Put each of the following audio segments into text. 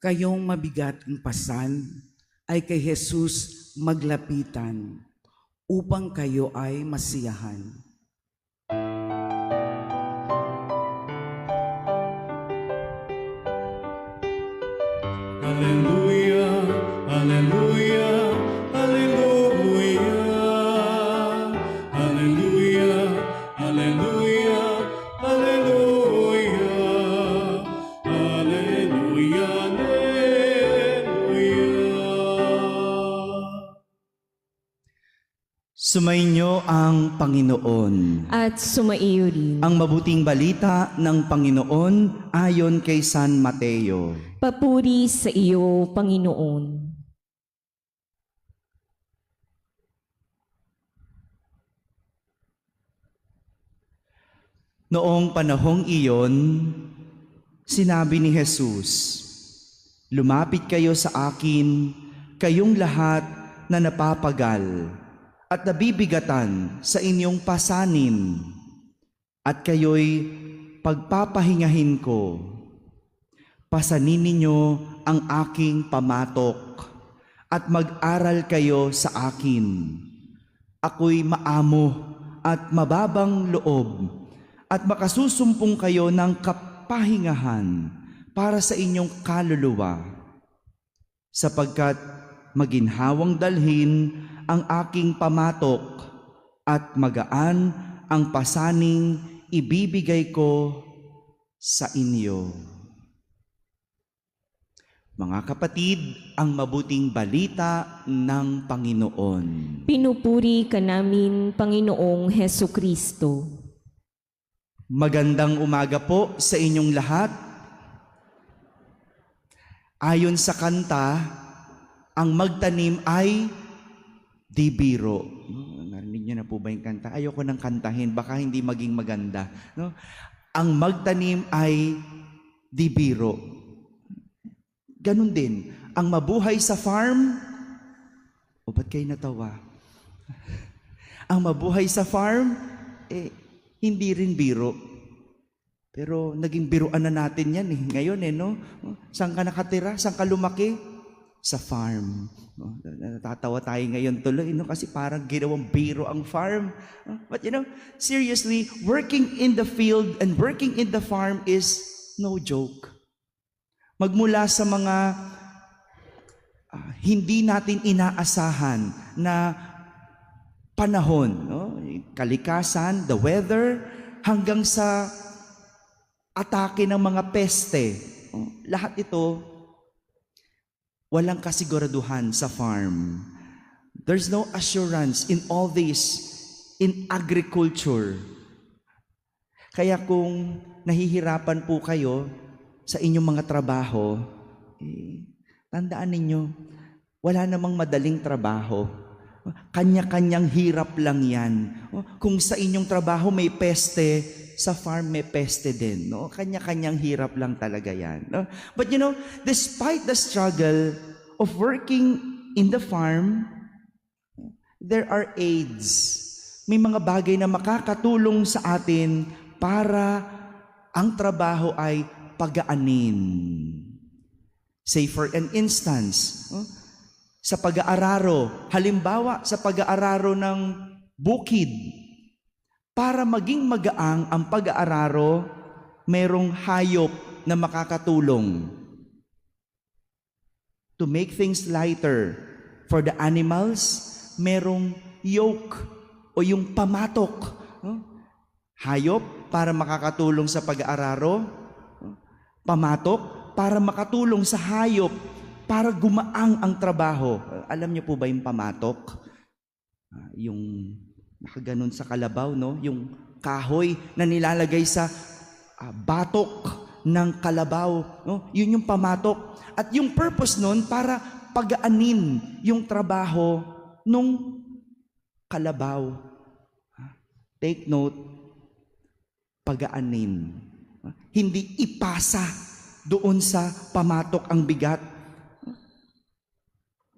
kayong mabigat ang pasan ay kay Jesus maglapitan upang kayo ay masiyahan. Alleluia, alleluia, alleluia. Alleluia, alleluia, alleluia. Alleluia, alleluia. Sumainyo ang Panginoon. At sumaiyo rin. Ang mabuting balita ng Panginoon ayon kay San Mateo. Papuri sa iyo, Panginoon. Noong panahong iyon, sinabi ni Jesus, "Lumapit kayo sa akin, kayong lahat na napapagal at nabibigatan sa inyong pasanin, at kayo'y pagpapahingahin ko. Pasanin ninyo ang aking pamatok at mag-aral kayo sa akin. Ako'y maamo at mababang loob, at makasusumpong kayo ng kapahingahan para sa inyong kaluluwa, sapagkat maginhawang dalhin ang aking pamatok at magaan ang pasaning ibibigay ko sa inyo." Mga kapatid, ang mabuting balita ng Panginoon. Pinupuri ka namin, Panginoong Heso Kristo. Magandang umaga po sa inyong lahat. Ayon sa kanta, ang magtanim ay di biro. Narinig niyo na po ba yung kanta? Ayoko nang kantahin, baka hindi maging maganda. No? Ang magtanim ay di biro. Ganun din, ang mabuhay sa farm, o ba't kayo natawa? Ang mabuhay sa farm, hindi rin biro. Pero naging biruan na natin yan ngayon no? Saan ka nakatira? Saan ka lumaki? Sa farm. Natatawa tayo ngayon tuloy, kasi parang ginawang biro ang farm. But seriously, working in the field and working in the farm is no joke. Magmula sa mga hindi natin inaasahan na panahon, kalikasan, the weather, hanggang sa atake ng mga peste. Lahat ito, walang kasiguraduhan sa farm. There's no assurance in all this, in agriculture. Kaya kung nahihirapan po kayo sa inyong mga trabaho, tandaan ninyo, wala namang madaling trabaho. Kanya-kanyang hirap lang yan. Kung sa inyong trabaho may peste, sa farm may peste din. Kanya-kanyang hirap lang talaga yan. But despite the struggle of working in the farm, there are aids. May mga bagay na makakatulong sa atin para ang trabaho ay pagaanin. Say for an instance, sa pag-aararo, halimbawa sa pag-aararo ng bukid, para maging magaang ang pag-aararo, merong hayop na makakatulong. To make things lighter for the animals, merong yoke o yung pamatok. Hayop para makakatulong sa pag-aararo, pamatok para makatulong sa hayop para gumaang ang trabaho. Alam niyo po ba yung pamatok? Yung nakaganon sa kalabaw, yung kahoy na nilalagay sa batok ng kalabaw. Yun yung pamatok. At yung purpose nun para pagaanin yung trabaho nung kalabaw. Take note, pagaanin. Hindi ipasa doon sa pamatok ang bigat.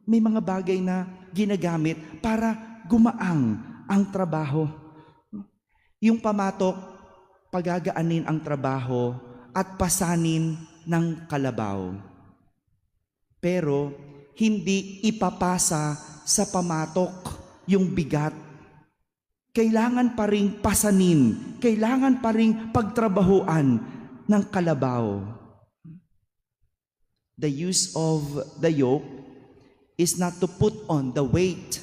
May mga bagay na ginagamit para gumaang ang trabaho. Yung pamatok, pagagaanin ang trabaho at pasanin ng kalabaw. Pero hindi ipapasa sa pamatok yung bigat. Kailangan pa ring pasanin, kailangan pa ring pagtrabahuan ng kalabaw. The use of the yoke is not to put on the weight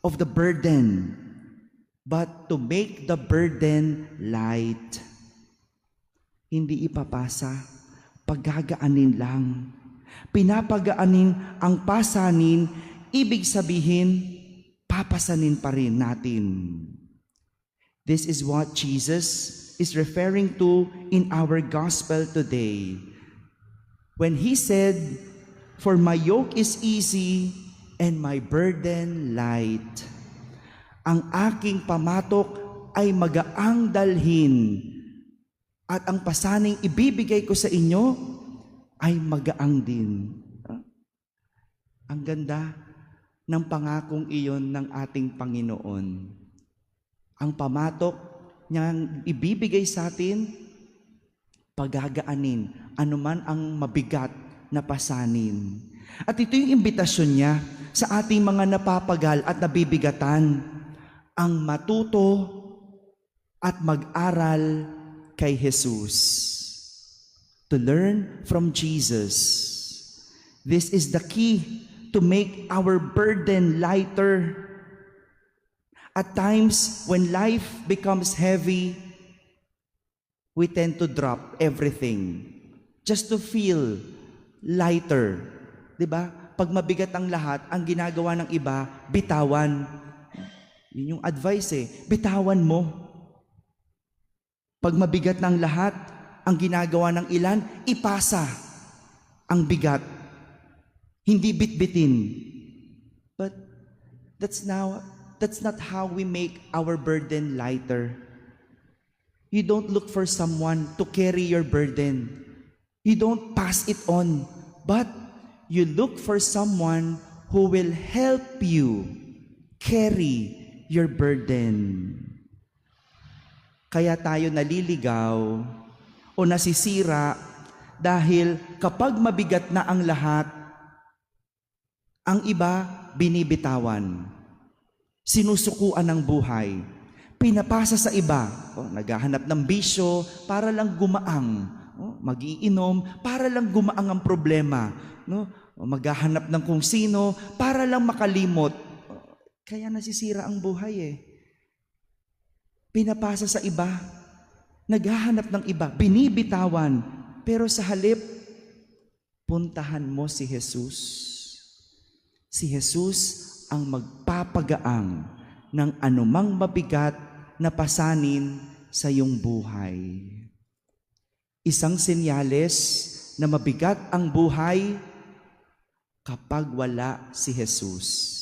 of the burden, but to make the burden light. Hindi ipapasa, paggagaanin lang. Pinapagaanin ang pasanin, ibig sabihin, papasanin pa rin natin. This is what Jesus is referring to in our gospel today. When He said, "For my yoke is easy and my burden light." Ang aking pamatok ay magaang dalhin at ang pasaning ibibigay ko sa inyo ay magaang din. Ang ganda ng pangakong iyon ng ating Panginoon. Ang pamatok niyang ibibigay sa atin, pagagaanin, anuman ang mabigat na pasanin. At ito yung imbitasyon niya sa ating mga napapagal at nabibigatan, ang matuto at mag-aral kay Jesus. To learn from Jesus. This is the key to make our burden lighter. At times, when life becomes heavy, we tend to drop everything just to feel lighter. Diba? Pag mabigat ang lahat, ang ginagawa ng iba, bitawan. Yun yung advice bitawan mo. Pag mabigat ng lahat, ang ginagawa ng ilan, ipasa ang bigat. Hindi bitbitin. But that's not how we make our burden lighter. You don't look for someone to carry your burden. You don't pass it on. But you look for someone who will help you carry your burden. Kaya tayo naliligaw o nasisira dahil kapag mabigat na ang lahat, ang iba binibitawan, sinusukuan ng buhay, pinapasa sa iba, naghahanap ng bisyo para lang gumaang, mag-iinom para lang gumaang ang problema, maghahanap ng kung sino para lang makalimot. Kaya nasisira ang buhay Pinapasa sa iba, naghahanap ng iba, binibitawan, pero sa halip, puntahan mo si Jesus. Si Jesus ang magpapagaang ng anumang mabigat na pasanin sa iyong buhay. Isang senyales na mabigat ang buhay kapag wala si Jesus.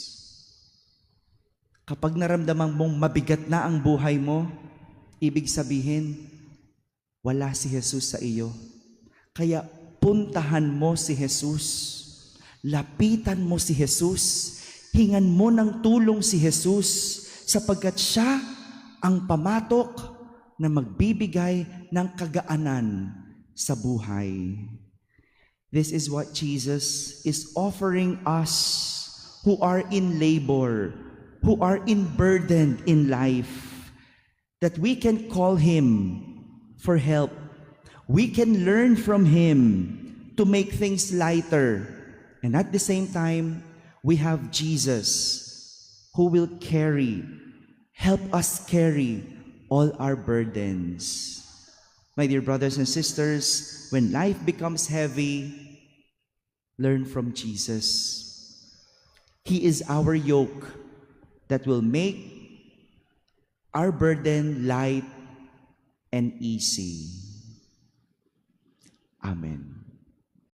Kapag naramdaman mong mabigat na ang buhay mo, ibig sabihin, wala si Jesus sa iyo. Kaya puntahan mo si Jesus. Lapitan mo si Jesus. Hingan mo ng tulong si Jesus sapagkat siya ang pamatok na magbibigay ng kagaanan sa buhay. This is what Jesus is offering us who are in labor, who are burdened in life, that we can call Him for help. We can learn from Him to make things lighter. And at the same time, we have Jesus who will help us carry all our burdens. My dear brothers and sisters, when life becomes heavy, learn from Jesus. He is our yoke that will make our burden light and easy. Amen.